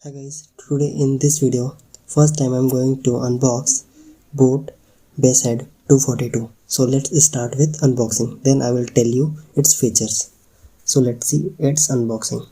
Hi guys, today in this video, first time I'm going to unbox boat Bassheads 242. So let's start with unboxing, then I will tell you its features. So let's see its unboxing.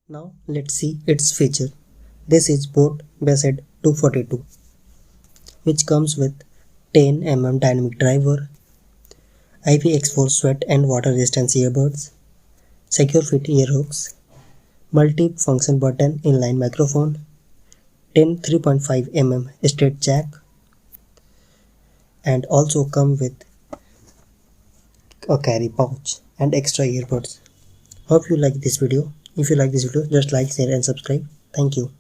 Now let's see its feature. This is boat Bassheads 242, which comes with 10 mm dynamic driver, IPX4 sweat and water resistance earbuds, secure fit ear hooks, multi-function button inline microphone, 10 3.5 mm straight jack, and also come with a carry pouch and extra earbuds. Hope you like this video. If you like this video, just like, share and subscribe. Thank you.